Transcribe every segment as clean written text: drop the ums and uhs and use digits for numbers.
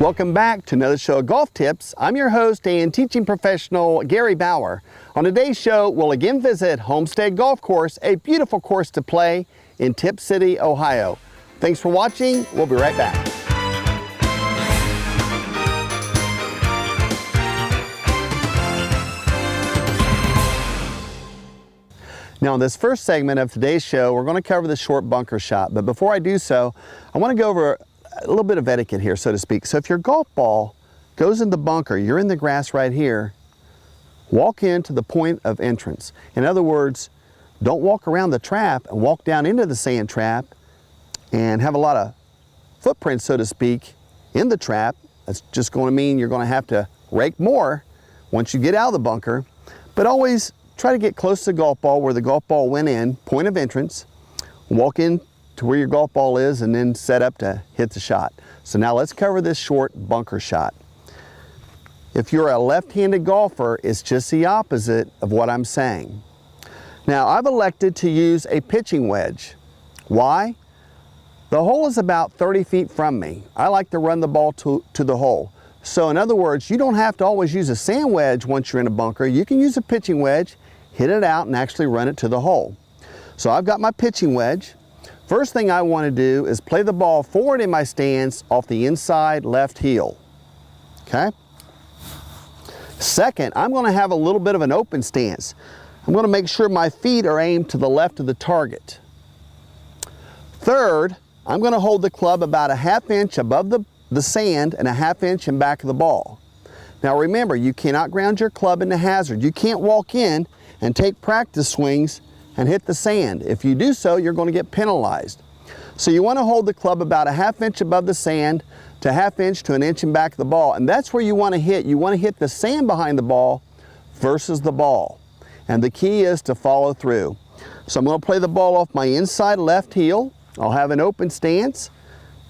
Welcome back to another show of Golf Tips. I'm your host and teaching professional, Gary Bauer. On today's show, we'll again visit Homestead Golf Course, a beautiful course to play in Tip City, Ohio. Thanks for watching. We'll be right back. Now, in this first segment of today's show, we're going to cover the short bunker shot. But before I do so, I want to go over a little bit of etiquette here, so to speak. So if your golf ball goes in the bunker, you're in the grass right here, walk into the point of entrance. In other words, don't walk around the trap and walk down into the sand trap and have a lot of footprints, so to speak, in the trap. That's just going to mean you're going to have to rake more once you get out of the bunker. But always try to get close to the golf ball where the golf ball went in, point of entrance, walk in to where your golf ball is, and then set up to hit the shot. So now let's cover this short bunker shot. If you're a left-handed golfer, it's just the opposite of what I'm saying. Now, I've elected to use a pitching wedge. Why? The hole is about 30 feet from me. I like to run the ball to the hole. So in other words, you don't have to always use a sand wedge once you're in a bunker. You can use a pitching wedge, hit it out, and actually run it to the hole. So I've got my pitching wedge. First thing I want to do is play the ball forward in my stance off the inside left heel. Okay? Second, I'm going to have a little bit of an open stance. I'm going to make sure my feet are aimed to the left of the target. Third, I'm going to hold the club about a ½ inch above the sand and a ½ inch in back of the ball. Now remember, you cannot ground your club into hazard. You can't walk in and take practice swings and hit the sand. If you do so, you're going to get penalized. So you want to hold the club about a ½ inch above the sand to ½ inch to an inch in back of the ball, and that's where you want to hit. You want to hit the sand behind the ball versus the ball. And the key is to follow through. So I'm going to play the ball off my inside left heel. I'll have an open stance.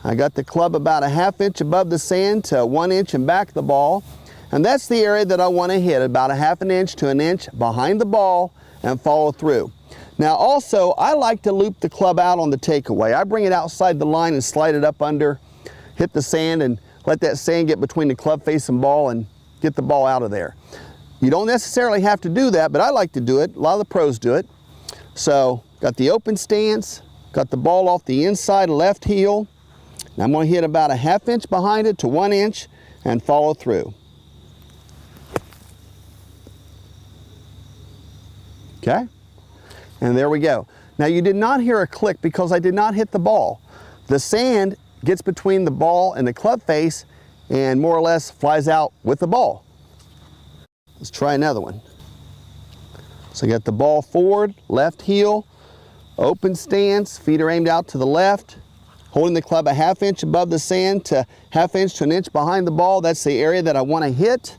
I got the club about a ½ inch above the sand to 1 inch in back of the ball. And that's the area that I want to hit, about a ½ inch to an inch behind the ball, and follow through. Now also, I like to loop the club out on the takeaway. I bring it outside the line and slide it up under, hit the sand, and let that sand get between the club face and ball and get the ball out of there. You don't necessarily have to do that, but I like to do it. A lot of the pros do it. So, got the open stance, got the ball off the inside left heel. And I'm going to hit about a ½ inch behind it to 1 inch and follow through. Okay? And there we go. Now you did not hear a click because I did not hit the ball. The sand gets between the ball and the club face and more or less flies out with the ball. Let's try another one. So I got the ball forward, left heel, open stance, feet are aimed out to the left, holding the club a ½ inch above the sand to ½ inch to an inch behind the ball. That's the area that I want to hit,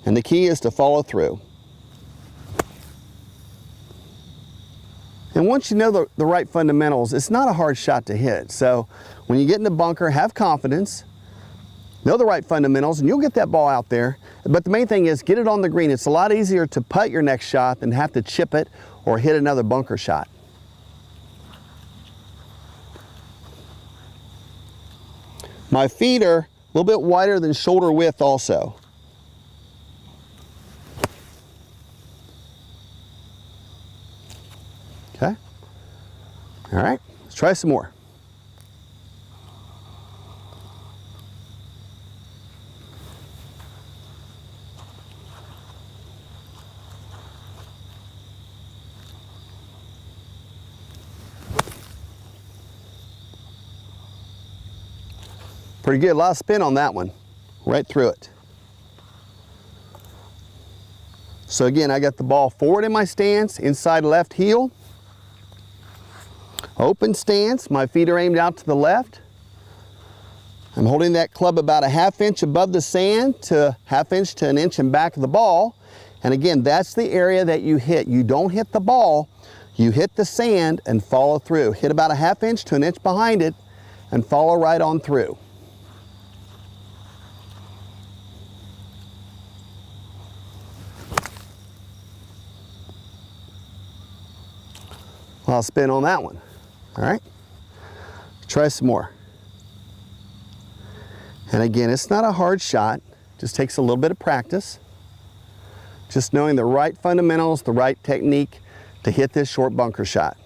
and the key is to follow through. And once you know the right fundamentals, it's not a hard shot to hit. So when you get in the bunker, have confidence, know the right fundamentals, and you'll get that ball out there. But the main thing is get it on the green. It's a lot easier to putt your next shot than have to chip it or hit another bunker shot. My feet are a little bit wider than shoulder width also. Okay. All right, let's try some more. Pretty good, a lot of spin on that one, right through it. So again, I got the ball forward in my stance, inside left heel. Open stance, my feet are aimed out to the left. I'm holding that club about a ½ inch above the sand to ½ inch to an inch in back of the ball. And again, that's the area that you hit. You don't hit the ball, you hit the sand and follow through. Hit about a ½ inch to an inch behind it and follow right on through. I'll spin on that one. All right, try some more. And again, it's not a hard shot, just takes a little bit of practice. Just knowing the right fundamentals, the right technique to hit this short bunker shot.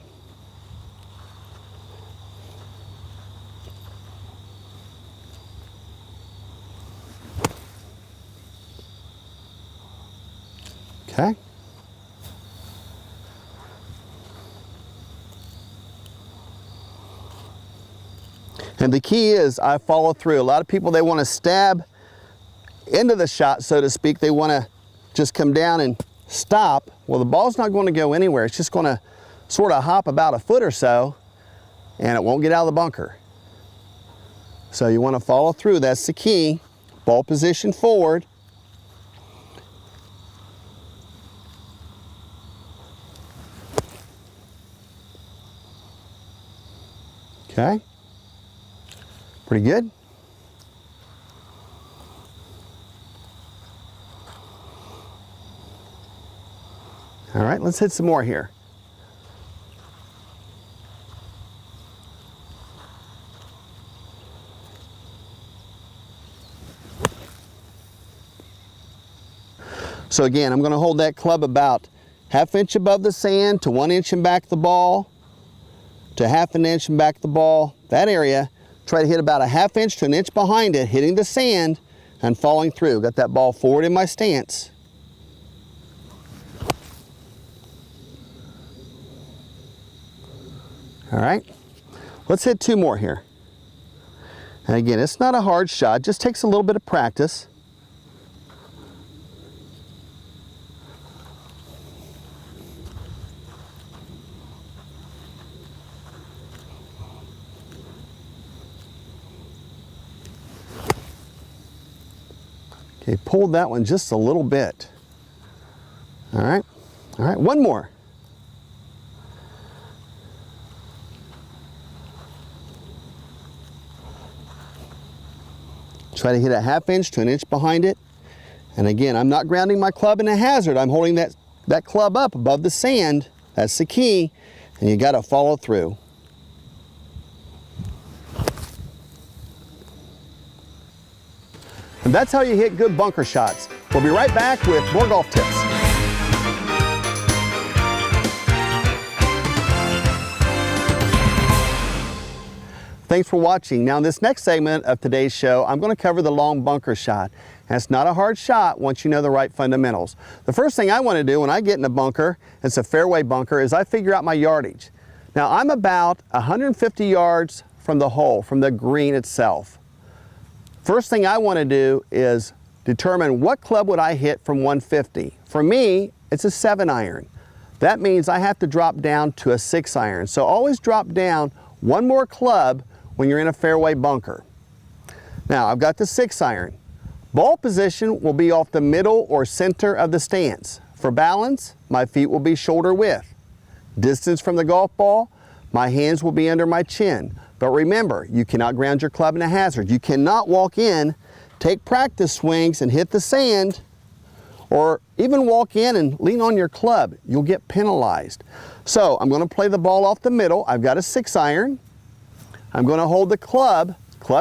Okay. And the key is I follow through. A lot of people, they want to stab into the shot, so to speak. They want to just come down and stop. Well, the ball's not going to go anywhere. It's just going to sort of hop about a foot or so, and it won't get out of the bunker. So you want to follow through. That's the key. Ball position forward. Okay. Pretty good. All right, let's hit some more here. So again, I'm going to hold that club about ½ inch above the sand to 1 inch and back the ball to ½ an inch and back the ball. That area, try to hit about ½ inch to 1 inch behind it, hitting the sand and falling through. Got that ball forward in my stance. All right, let's hit 2 more here. And again, it's not a hard shot, just takes a little bit of practice. Okay, pulled that one just a little bit. All right, one more. Try to hit a ½ inch to 1 inch behind it. And again, I'm not grounding my club in a hazard. I'm holding that club up above the sand. That's the key. And you got to follow through. And that's how you hit good bunker shots. We'll be right back with more golf tips. Thanks for watching. Now in this next segment of today's show, I'm going to cover the long bunker shot. And it's not a hard shot once you know the right fundamentals. The first thing I want to do when I get in a bunker, it's a fairway bunker, is I figure out my yardage. Now I'm about 150 yards from the hole, from the green itself. First thing I want to do is determine what club would I hit from 150. For me, it's a 7-iron. That means I have to drop down to a 6-iron. So always drop down one more club when you're in a fairway bunker. Now I've got the 6-iron. Ball position will be off the middle or center of the stance. For balance, my feet will be shoulder width. Distance from the golf ball, my hands will be under my chin. But remember, you cannot ground your club in a hazard. You cannot walk in, take practice swings and hit the sand, or even walk in and lean on your club. You'll get penalized. So I'm going to play the ball off the middle. I've got a 6-iron. I'm going to hold the club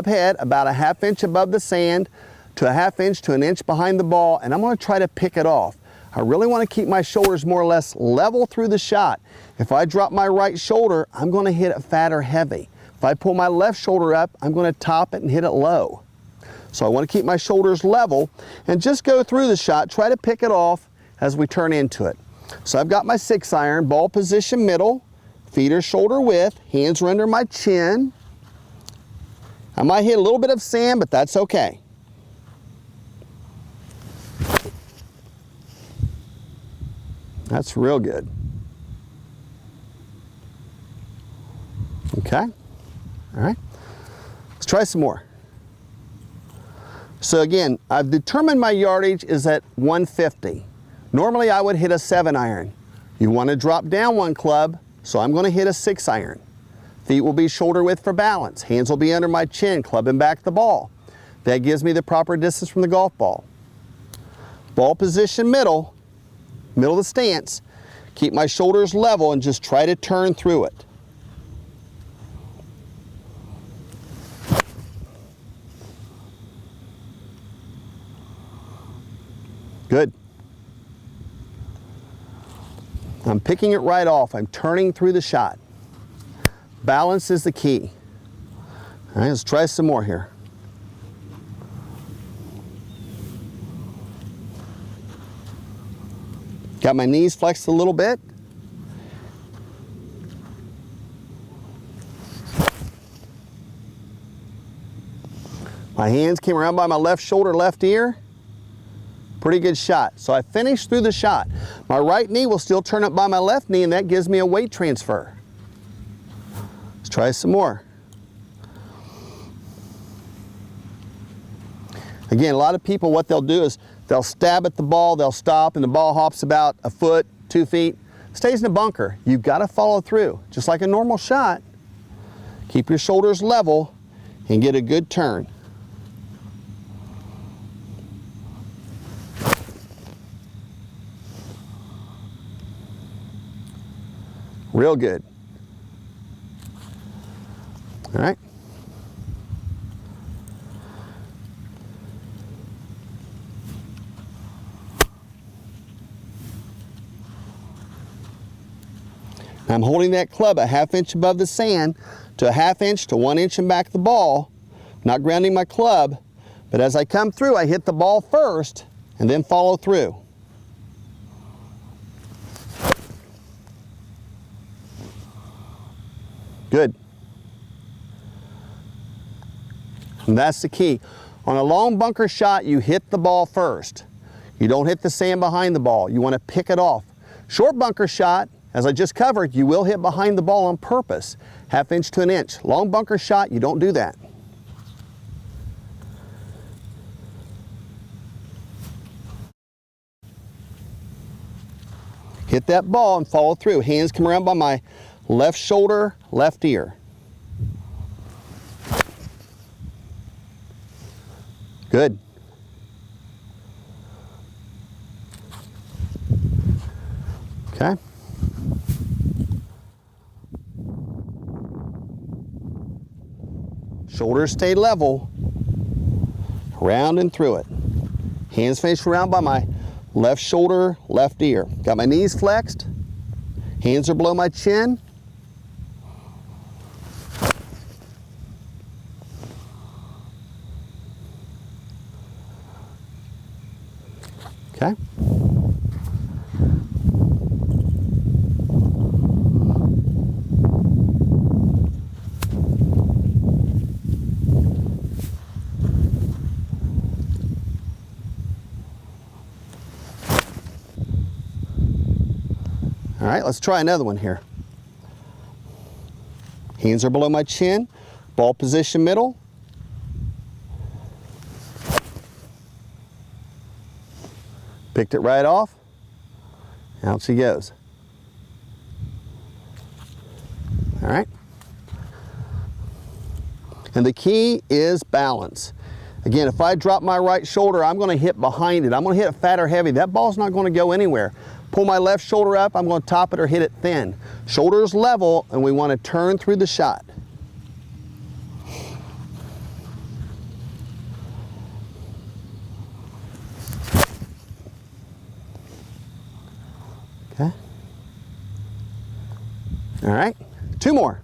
head about a ½ inch above the sand to a ½ inch to 1 inch behind the ball, and I'm going to try to pick it off. I really want to keep my shoulders more or less level through the shot. If I drop my right shoulder, I'm going to hit it fat or heavy. If I pull my left shoulder up, I'm going to top it and hit it low. So I want to keep my shoulders level and just go through the shot, try to pick it off as we turn into it. So I've got my 6-iron, ball position middle, feet are shoulder width, hands are under my chin. I might hit a little bit of sand, but that's okay. That's real good. Okay, all right, let's try some more. So again, I've determined my yardage is at 150. Normally I would hit a 7-iron. You want to drop down one club, so I'm going to hit a 6-iron. Feet will be shoulder width for balance. Hands will be under my chin, clubbing back the ball. That gives me the proper distance from the golf ball. Ball position middle of the stance. Keep my shoulders level and just try to turn through it. Good. I'm picking it right off. I'm turning through the shot. Balance is the key. All right, let's try some more here. Got my knees flexed a little bit. My hands came around by my left shoulder, left ear. Pretty good shot. So I finished through the shot. My right knee will still turn up by my left knee, and that gives me a weight transfer. Let's try some more. Again, a lot of people, what they'll do is they'll stab at the ball, they'll stop, and the ball hops about a foot, 2 feet, stays in the bunker. You've got to follow through. Just like a normal shot, keep your shoulders level and get a good turn. Real good. All right. I'm holding that club a ½ inch above the sand to a ½ inch to 1 inch in back of the ball, not grounding my club, but as I come through, I hit the ball first and then follow through. Good. And that's the key. On a long bunker shot, you hit the ball first. You don't hit the sand behind the ball. You want to pick it off. Short bunker shot, as I just covered, you will hit behind the ball on purpose, ½ inch to 1 inch. Long bunker shot, you don't do that. Hit that ball and follow through. Hands come around by my left shoulder, left ear. Good. Okay. Shoulders stay level. Round and through it. Hands face around by my left shoulder, left ear. Got my knees flexed. Hands are below my chin. Okay. All right, let's try another one here. Hands are below my chin, ball position middle. Picked it right off. Out she goes. All right. And the key is balance. Again, if I drop my right shoulder, I'm going to hit behind it. I'm going to hit it fat or heavy. That ball's not going to go anywhere. Pull my left shoulder up, I'm going to top it or hit it thin. Shoulders level, and we want to turn through the shot. Okay. All right, 2 more.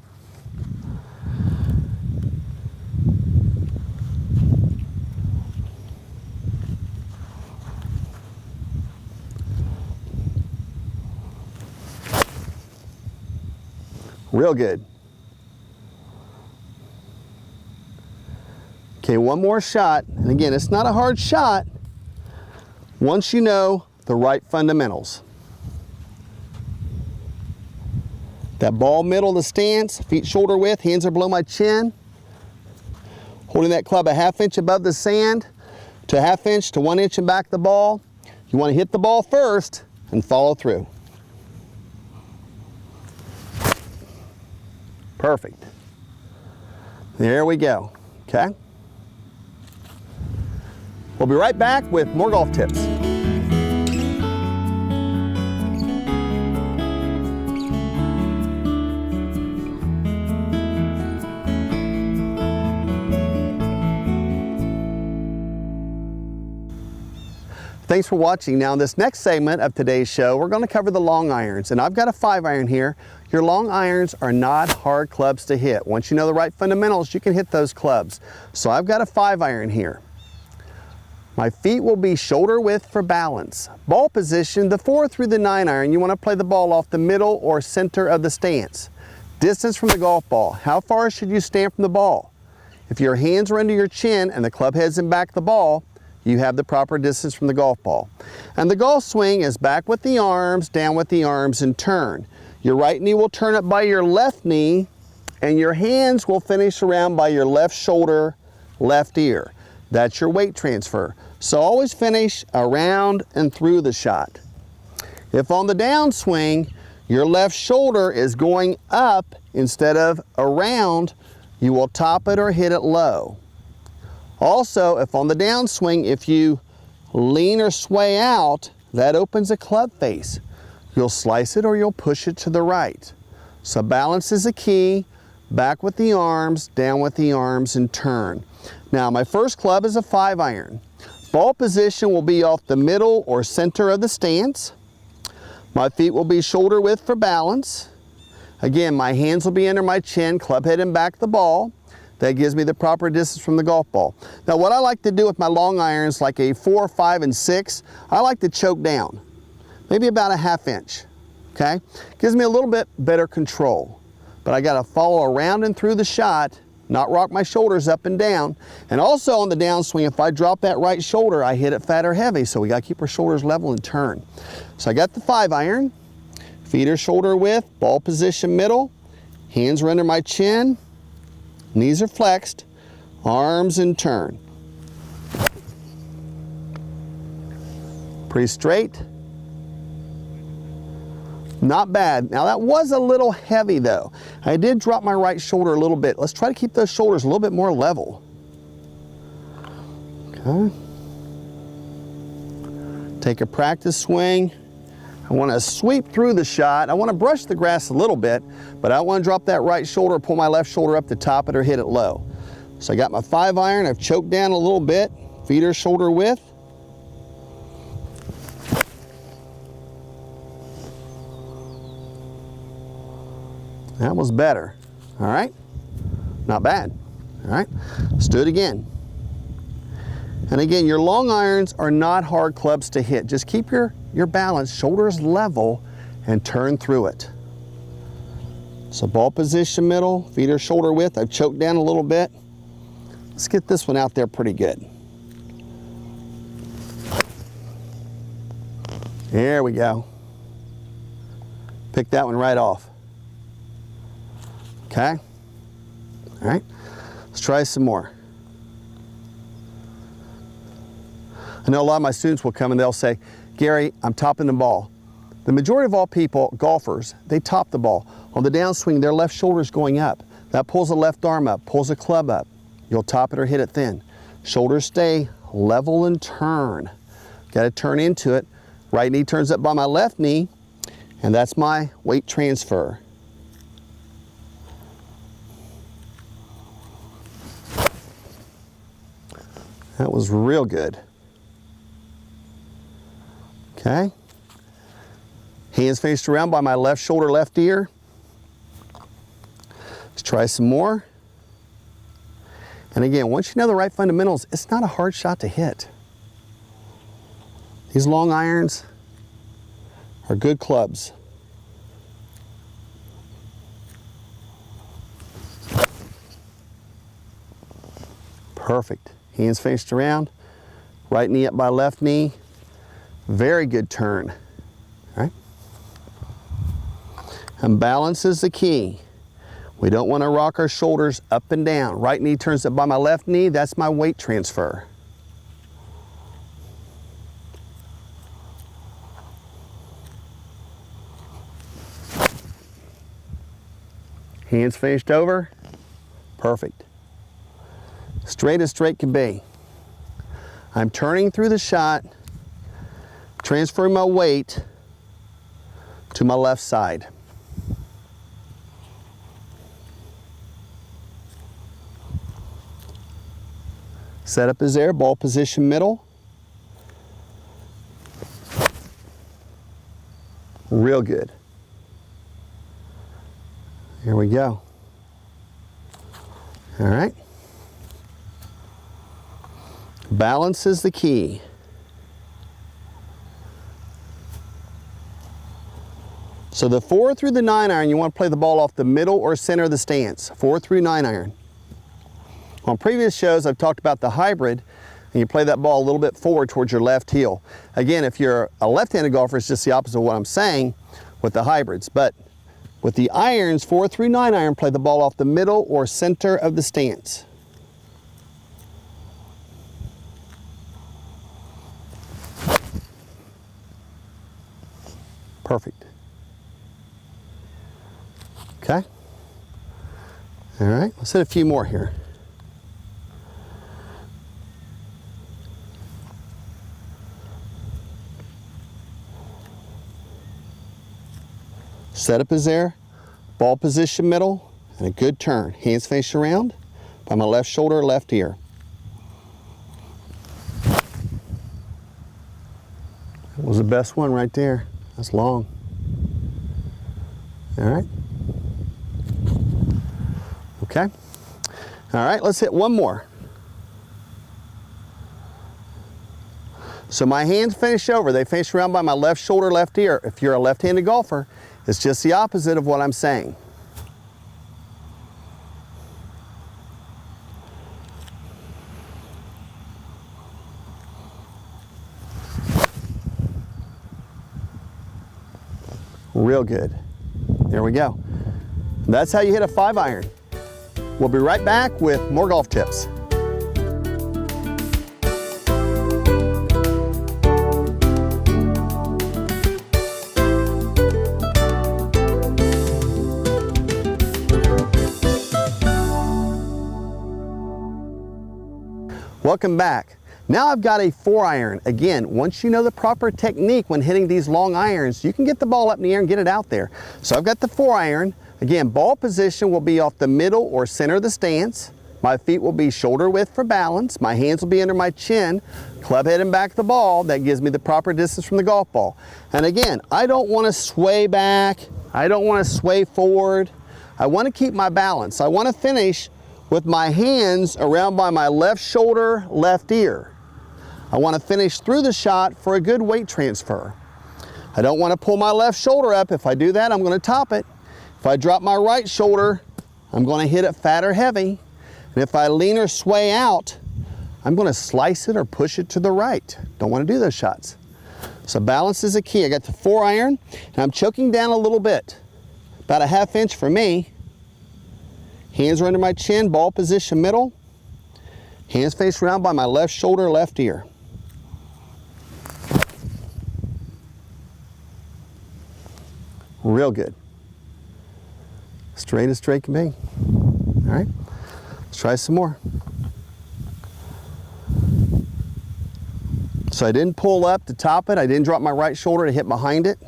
Real good. Okay, one more shot. And again, it's not a hard shot once you know the right fundamentals. That ball middle of the stance, feet shoulder width, hands are below my chin. Holding that club a ½ inch above the sand to a ½ inch to 1 inch in back of the ball. You want to hit the ball first and follow through. Perfect. There we go. Okay. We'll be right back with more golf tips. Thanks for watching. Now in this next segment of today's show, we're going to cover the long irons, and I've got a 5-iron here. Your long irons are not hard clubs to hit. Once you know the right fundamentals, you can hit those clubs. So I've got a 5-iron here. My feet will be shoulder width for balance. Ball position, the 4 through the 9-iron, you want to play the ball off the middle or center of the stance. Distance from the golf ball. How far should you stand from the ball? If your hands are under your chin and the club head's in back of the ball, you have the proper distance from the golf ball. And the golf swing is back with the arms, down with the arms, and turn. Your right knee will turn up by your left knee, and your hands will finish around by your left shoulder, left ear. That's your weight transfer. So always finish around and through the shot. If on the downswing, your left shoulder is going up instead of around, you will top it or hit it low. Also, if on the downswing, if you lean or sway out, that opens a club face. You'll slice it or you'll push it to the right. So balance is a key. Back with the arms, down with the arms, and turn. Now my first club is a 5-iron. Ball position will be off the middle or center of the stance. My feet will be shoulder width for balance. Again, my hands will be under my chin, club head and back the ball. That gives me the proper distance from the golf ball. Now what I like to do with my long irons, like a 4, 5, and 6, I like to choke down. Maybe about a 1/2 inch, okay? Gives me a little bit better control. But I gotta follow around and through the shot, not rock my shoulders up and down. And also on the downswing, if I drop that right shoulder, I hit it fat or heavy, so we gotta keep our shoulders level and turn. So I got the 5-iron, feet are shoulder width, ball position middle, hands are under my chin, knees are flexed, arms and turn. Pretty straight. Not bad. Now that was a little heavy though. I did drop my right shoulder a little bit. Let's try to keep those shoulders a little bit more level. Okay. Take a practice swing. I want to sweep through the shot. I want to brush the grass a little bit, but I don't want to drop that right shoulder or pull my left shoulder up to top it or hit it low. So I got my 5-iron. I've choked down a little bit. Feet are shoulder width. That was better. All right. Not bad. All right. Let's do it again. And again, your long irons are not hard clubs to hit. Just keep your balance, shoulders level, and turn through it. So ball position middle, feet are shoulder width. I've choked down a little bit. Let's get this one out there pretty good. There we go. Pick that one right off. Okay. All right. Let's try some more. I know a lot of my students will come and they'll say, Gary, I'm topping the ball. The majority of all people, golfers, they top the ball. On the downswing, their left shoulder is going up. That pulls the left arm up, pulls the club up. You'll top it or hit it thin. Shoulders stay level and turn. Got to turn into it. Right knee turns up by my left knee, and that's my weight transfer. That was real good. Okay. Hands faced around by my left shoulder, left ear. Let's try some more. And again, once you know the right fundamentals, it's not a hard shot to hit. These long irons are good clubs. Perfect. Hands faced around, right knee up by left knee. Very good turn. All right. And balance is the key. We don't want to rock our shoulders up and down. Right knee turns up by my left knee. That's my weight transfer. Hands faced over. Perfect. Straight as straight can be. I'm turning through the shot, transferring my weight to my left side. Setup is there, ball position middle. Real good. Here we go. All right. Balance is the key. So the 4 through the 9 iron, you want to play the ball off the middle or center of the stance. 4 through 9 iron. On previous shows, I've talked about the hybrid, and you play that ball a little bit forward towards your left heel. Again, if you're a left-handed golfer, it's just the opposite of what I'm saying with the hybrids. But with the irons, 4 through 9 iron, play the ball off the middle or center of the stance. Perfect. Okay. All right, let's hit a few more here. Setup is there, ball position middle, and a good turn. Hands face around by my left shoulder, left ear. That was the best one right there. That's long. All right. Okay. All right, let's hit one more. So my hands finish over. They finish around by my left shoulder, left ear. If you're a left-handed golfer, it's just the opposite of what I'm saying. Real good. There we go. That's how you hit a 5 iron. We'll be right back with more golf tips. Welcome back. Now I've got a 4 iron. Again, once you know the proper technique when hitting these long irons, you can get the ball up in the air and get it out there. So I've got the 4 iron. Again, ball position will be off the middle or center of the stance. My feet will be shoulder width for balance. My hands will be under my chin, club head and back of the ball. That gives me the proper distance from the golf ball. And again, I don't want to sway back. I don't want to sway forward. I want to keep my balance. I want to finish with my hands around by my left shoulder, left ear. I want to finish through the shot for a good weight transfer. I don't want to pull my left shoulder up. If I do that, I'm going to top it. If I drop my right shoulder, I'm going to hit it fat or heavy. And if I lean or sway out, I'm going to slice it or push it to the right. Don't want to do those shots. So balance is a key. I got the 4 iron, and I'm choking down a little bit, about a 1/2 inch for me. Hands are under my chin, ball position middle. Hands face around by my left shoulder, left ear. Real good. Straight as straight can be. All right, let's try some more. So I didn't pull up to top it. I didn't drop my right shoulder to hit behind it.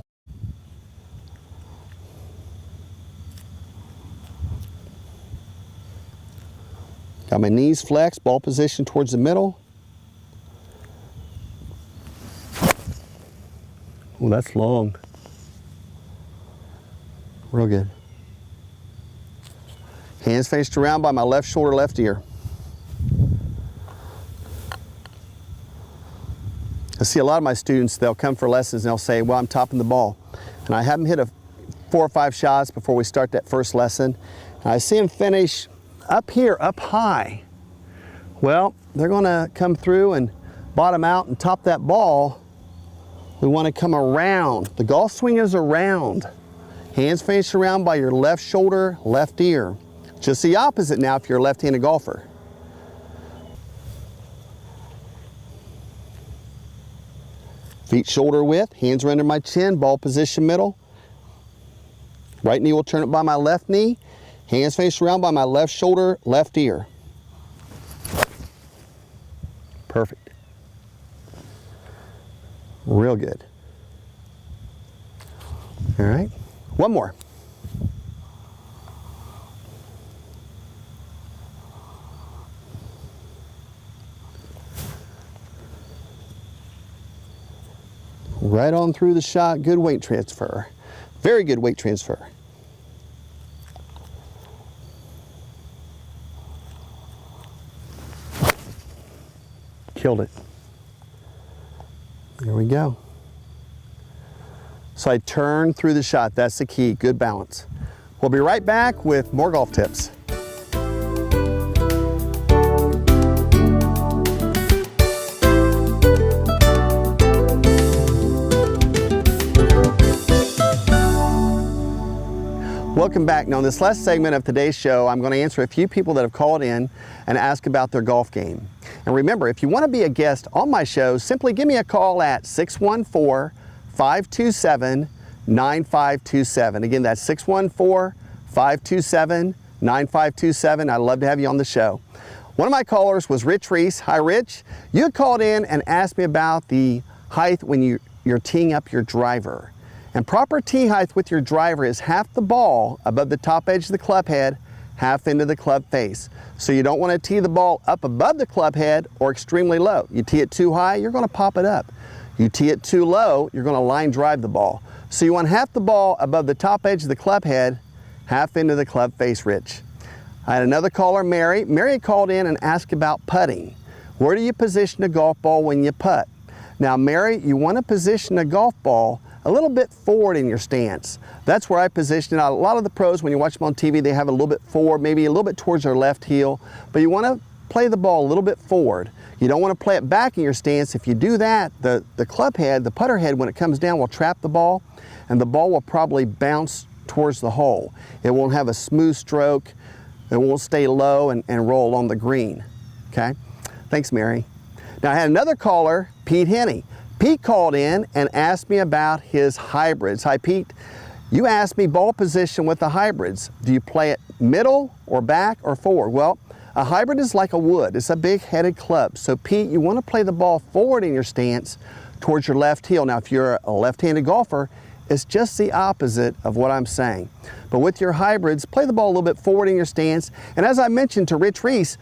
Got my knees flexed, ball position towards the middle. Oh, that's long. Real good. Hands faced around by my left shoulder, left ear. I see a lot of my students, they'll come for lessons and they'll say, well, I'm topping the ball. And I have them hit 4 or 5 shots before we start that first lesson. And I see them finish up here, up high. Well, they're gonna come through and bottom out and top that ball. We wanna come around. The golf swing is around. Hands face around by your left shoulder, left ear. Just the opposite now if you're a left-handed golfer. Feet shoulder width, hands are under my chin, ball position middle. Right knee will turn up by my left knee. Hands face around by my left shoulder, left ear. Perfect. Real good. All right, one more. Right on through the shot, good weight transfer. Very good weight transfer. Killed it. There we go. So I turn through the shot. That's the key. Good balance. We'll be right back with more golf tips. Welcome back. Now in this last segment of today's show, I'm going to answer a few people that have called in and ask about their golf game. And remember, if you want to be a guest on my show, simply give me a call at 614-527-9527. Again, that's 614-527-9527. I'd love to have you on the show. One of my callers was Rich Reese. Hi, Rich. You had called in and asked me about the height when you're teeing up your driver. And proper tee height with your driver is half the ball above the top edge of the club head, half into the club face. So you don't want to tee the ball up above the club head or extremely low. You tee it too high, you're going to pop it up. You tee it too low, you're going to line drive the ball. So you want half the ball above the top edge of the club head, half into the club face, Rich. I had another caller, Mary. Mary called in and asked about putting. Where do you position a golf ball when you putt? Now, Mary, you want to position a golf ball a little bit forward in your stance. That's where I position it. A lot of the pros, when you watch them on TV, they have a little bit forward, maybe a little bit towards their left heel, but you want to play the ball a little bit forward. You don't want to play it back in your stance. If you do that, the club head, the putter head, when it comes down, will trap the ball, and the ball will probably bounce towards the hole. It won't have a smooth stroke. It won't stay low and roll on the green. Okay? Thanks, Mary. Now, I had another caller, Pete Henney. Pete called in and asked me about his hybrids. Hi, Pete. You asked me ball position with the hybrids. Do you play it middle or back or forward? Well, a hybrid is like a wood. It's a big-headed club. So, Pete, you want to play the ball forward in your stance towards your left heel. Now, if you're a left-handed golfer, it's just the opposite of what I'm saying. But with your hybrids, play the ball a little bit forward in your stance. And as I mentioned to Rich Reese,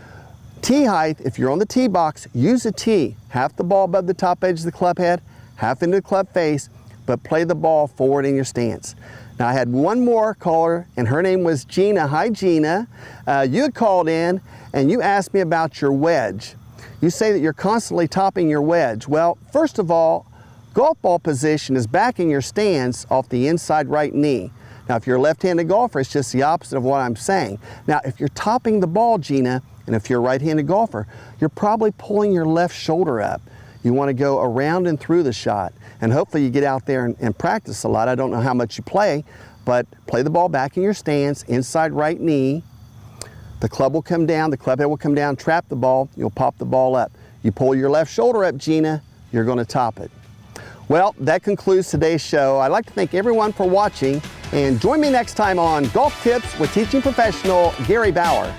tee height, if you're on the tee box, use a tee. Half the ball above the top edge of the club head, half into the club face, but play the ball forward in your stance. Now, I had one more caller, and her name was Gina. Hi, Gina. You had called in, and you asked me about your wedge. You say that you're constantly topping your wedge. Well, first of all, golf ball position is back in your stance off the inside right knee. Now, if you're a left-handed golfer, it's just the opposite of what I'm saying. Now, if you're topping the ball, Gina, and if you're a right-handed golfer, you're probably pulling your left shoulder up. You want to go around and through the shot. And hopefully you get out there and practice a lot. I don't know how much you play, but play the ball back in your stance, inside right knee. The club will come down, the club head will come down, trap the ball, you'll pop the ball up. You pull your left shoulder up, Gina, you're going to top it. Well, that concludes today's show. I'd like to thank everyone for watching, and join me next time on Golf Tips with teaching professional Gary Bauer.